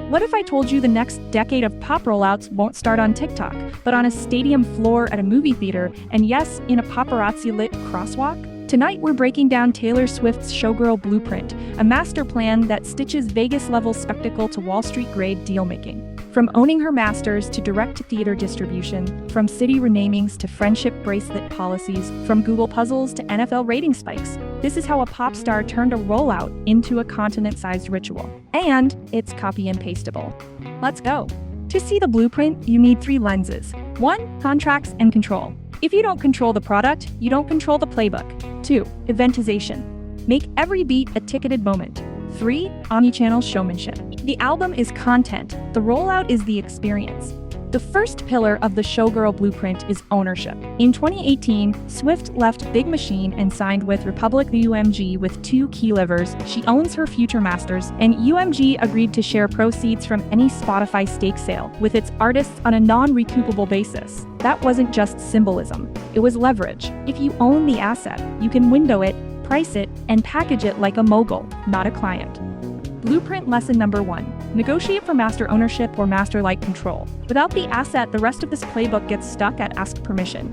What if I told you the next decade of pop rollouts won't start on TikTok, but on a stadium floor at a movie theater, and yes, in a paparazzi-lit crosswalk? Tonight we're breaking down Taylor Swift's Showgirl blueprint, a master plan that stitches Vegas-level spectacle to Wall Street-grade deal-making. From owning her masters to direct-to-theater distribution, from city renamings to friendship bracelet policies, from Google puzzles to NFL rating spikes, this is how a pop star turned a rollout into a continent-sized ritual. And it's copy and pastable. Let's go. To see the blueprint, you need 3 lenses. 1. Contracts and control. If you don't control the product, you don't control the playbook. 2. Eventization. Make every beat a ticketed moment. 3. Omnichannel showmanship. The album is content, the rollout is the experience. The first pillar of the Showgirl blueprint is ownership. In 2018, Swift left Big Machine and signed with Republic UMG with 2 key levers. She owns her future masters, and UMG agreed to share proceeds from any Spotify stake sale with its artists on a non-recoupable basis. That wasn't just symbolism, it was leverage. If you own the asset, you can window it, price it, and package it like a mogul, not a client. Blueprint lesson number 1. Negotiate for master ownership or master-like control. Without the asset, the rest of this playbook gets stuck at ask permission.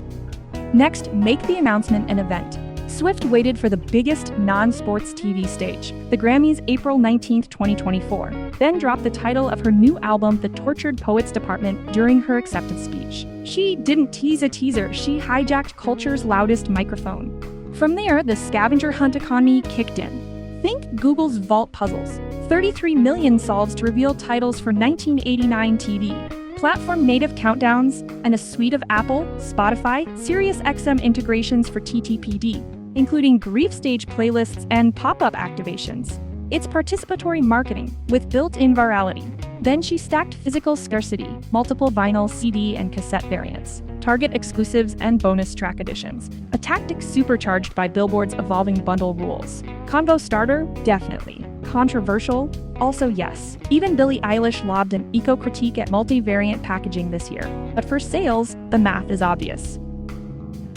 Next, make the announcement an event. Swift waited for the biggest non-sports TV stage, the Grammys, April 19, 2024, then dropped the title of her new album, The Tortured Poets Department, during her acceptance speech. She didn't tease a teaser, she hijacked culture's loudest microphone. From there, the scavenger hunt economy kicked in. Think Google's Vault Puzzles. 33 million solves to reveal titles for 1989 TV, platform-native countdowns, and a suite of Apple, Spotify, SiriusXM integrations for TTPD, including grief stage playlists and pop-up activations. It's participatory marketing with built-in virality. Then she stacked physical scarcity, multiple vinyl, CD, and cassette variants, Target exclusives, and bonus track editions, a tactic supercharged by Billboard's evolving bundle rules. Convo starter? Definitely. Controversial? Also yes. Even Billie Eilish lobbed an eco-critique at multi-variant packaging this year. But for sales, the math is obvious.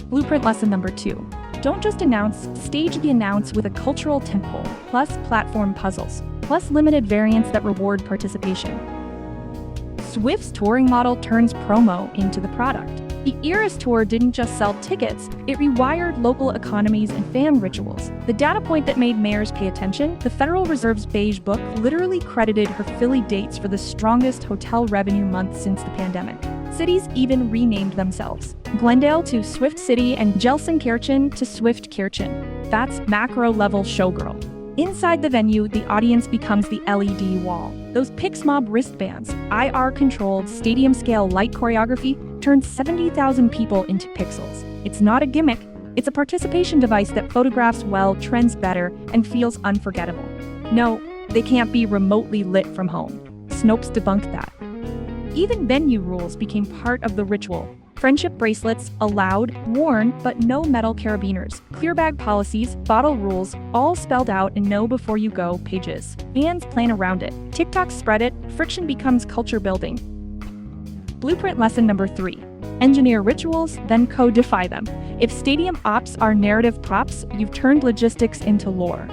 Blueprint lesson number 2. Don't just announce, stage the announce with a cultural template, plus platform puzzles, plus limited variants that reward participation. Swift's touring model turns promo into the product. The Eras Tour didn't just sell tickets, it rewired local economies and fan rituals. The data point that made mayors pay attention, the Federal Reserve's Beige Book literally credited her Philly dates for the strongest hotel revenue month since the pandemic. Cities even renamed themselves. Glendale to Swift City and Gelsenkirchen to Swift Kirchen. That's macro-level showgirl. Inside the venue, the audience becomes the LED wall. Those PixMob wristbands, IR-controlled, stadium-scale light choreography turned 70,000 people into pixels. It's not a gimmick, it's a participation device that photographs well, trends better, and feels unforgettable. No, they can't be remotely lit from home. Snopes debunked that. Even venue rules became part of the ritual. Friendship bracelets allowed, worn, but no metal carabiners. Clear bag policies, bottle rules, all spelled out in know before you go pages. Fans plan around it. TikTok spread it, friction becomes culture building. Blueprint lesson number 3. Engineer rituals, then codify them. If stadium ops are narrative props, you've turned logistics into lore.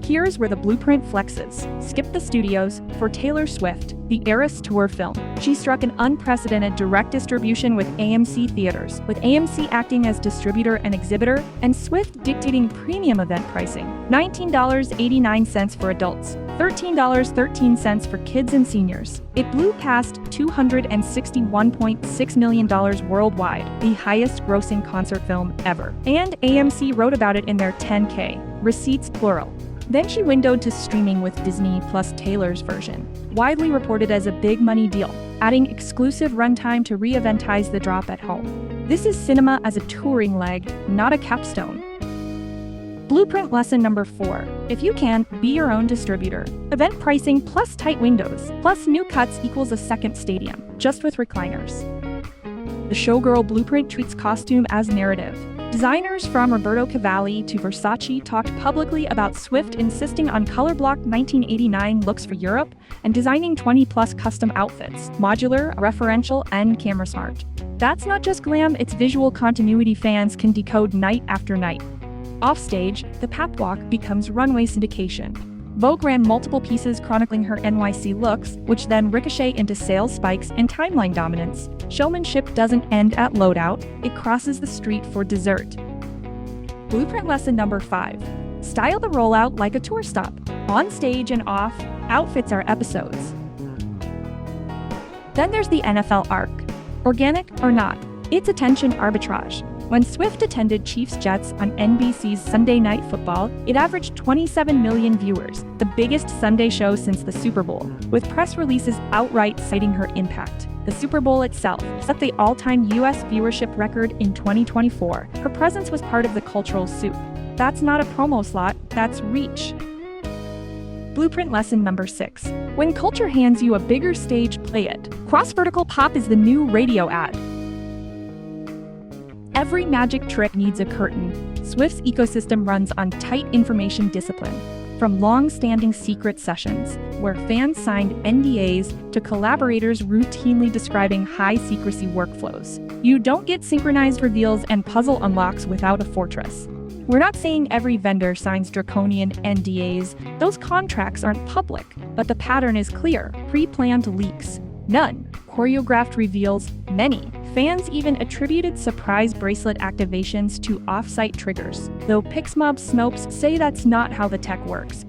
Here's where the blueprint flexes. Skip the studios. For Taylor Swift, the Eras Tour film, she struck an unprecedented direct distribution with AMC Theaters, with AMC acting as distributor and exhibitor, and Swift dictating premium event pricing. $19.89 for adults, $13.13 for kids and seniors. It blew past $261.6 million worldwide, the highest grossing concert film ever. And AMC wrote about it in their 10K, receipts plural. Then she windowed to streaming with Disney plus Taylor's version, widely reported as a big money deal, adding exclusive runtime to re-eventize the drop at home. This is cinema as a touring leg, not a capstone. Blueprint lesson number 4. If you can, be your own distributor. Event pricing plus tight windows, plus new cuts equals a second stadium, just with recliners. The Showgirl blueprint treats costume as narrative. Designers from Roberto Cavalli to Versace talked publicly about Swift insisting on color-blocked 1989 looks for Europe and designing 20-plus custom outfits, modular, referential, and camera-smart. That's not just glam, it's visual continuity fans can decode night after night. Offstage, the pap walk becomes runway syndication. Vogue ran multiple pieces chronicling her NYC looks, which then ricochet into sales spikes and timeline dominance. Showmanship doesn't end at loadout, it crosses the street for dessert. Blueprint lesson number 5. Style the rollout like a tour stop. On stage and off, outfits are episodes. Then there's the NFL arc. Organic or not, it's attention arbitrage. When Swift attended Chiefs-Jets on NBC's Sunday Night Football, it averaged 27 million viewers, the biggest Sunday show since the Super Bowl, with press releases outright citing her impact. The Super Bowl itself set the all-time U.S. viewership record in 2024. Her presence was part of the cultural soup. That's not a promo slot, that's reach. Blueprint lesson number 6. When culture hands you a bigger stage, play it. Cross-vertical pop is the new radio ad. Every magic trick needs a curtain. Swift's ecosystem runs on tight information discipline. From long-standing secret sessions, where fans signed NDAs, to collaborators routinely describing high-secrecy workflows. You don't get synchronized reveals and puzzle unlocks without a fortress. We're not saying every vendor signs draconian NDAs. Those contracts aren't public, but the pattern is clear. Pre-planned leaks, none. Choreographed reveals, many. Fans even attributed surprise bracelet activations to off-site triggers, though Pixmob Snopes say that's not how the tech works.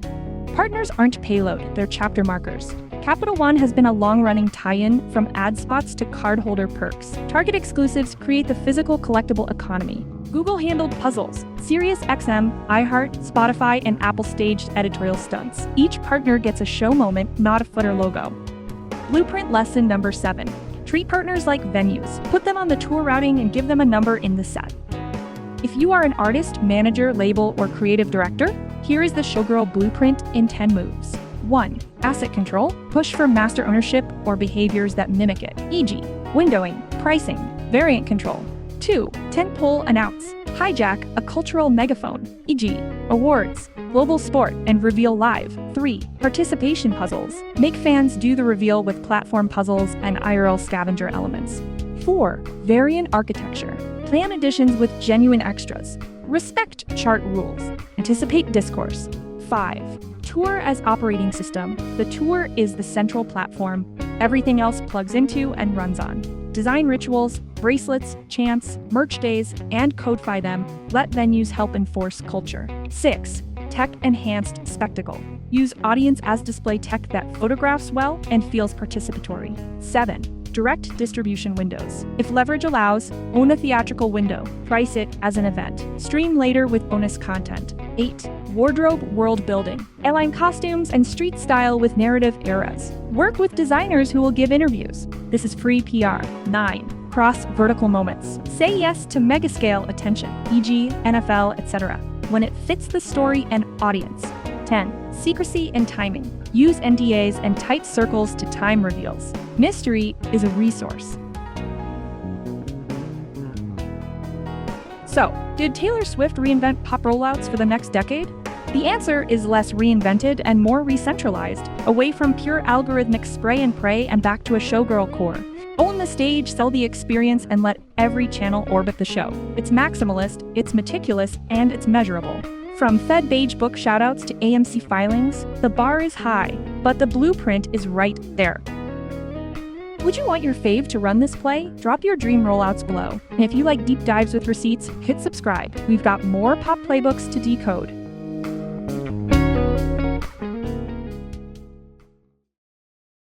Partners aren't payload, they're chapter markers. Capital One has been a long-running tie-in, from ad spots to cardholder perks. Target exclusives create the physical collectible economy. Google handled puzzles. SiriusXM, iHeart, Spotify, and Apple staged editorial stunts. Each partner gets a show moment, not a footer logo. Blueprint lesson number 7. Treat partners like venues. Put them on the tour routing and give them a number in the set. If you are an artist, manager, label, or creative director, here is the Showgirl Blueprint in 10 moves. 1. Asset control. Push for master ownership or behaviors that mimic it, e.g., windowing, pricing, variant control. 2. Tentpole announce. Hijack a cultural megaphone, e.g., awards, global sport, and reveal live. 3. Participation puzzles. Make fans do the reveal with platform puzzles and IRL scavenger elements. 4. Variant architecture. Plan additions with genuine extras. Respect chart rules. Anticipate discourse. 5. Tour as operating system. The tour is the central platform. Everything else plugs into and runs on. Design rituals, bracelets, chants, merch days, and codify them. Let venues help enforce culture. 6. Tech-enhanced spectacle. Use audience as display tech that photographs well and feels participatory. 7. Direct distribution windows. If leverage allows, own a theatrical window. Price it as an event. Stream later with bonus content. 8. Wardrobe world building. Align costumes and street style with narrative eras. Work with designers who will give interviews. This is free PR. 9. Cross-vertical moments. Say yes to mega-scale attention, e.g., NFL, etc., when it fits the story and audience. 10. Secrecy and timing. Use NDAs and tight circles to time reveals. Mystery is a resource. So, did Taylor Swift reinvent pop rollouts for the next decade? The answer is less reinvented and more re-centralized, away from pure algorithmic spray and pray and back to a showgirl core. Own the stage, sell the experience, and let every channel orbit the show. It's maximalist, it's meticulous, and it's measurable. From Fed Beige book shoutouts to AMC filings, the bar is high, but the blueprint is right there. Would you want your fave to run this play? Drop your dream rollouts below. And if you like deep dives with receipts, hit subscribe. We've got more pop playbooks to decode.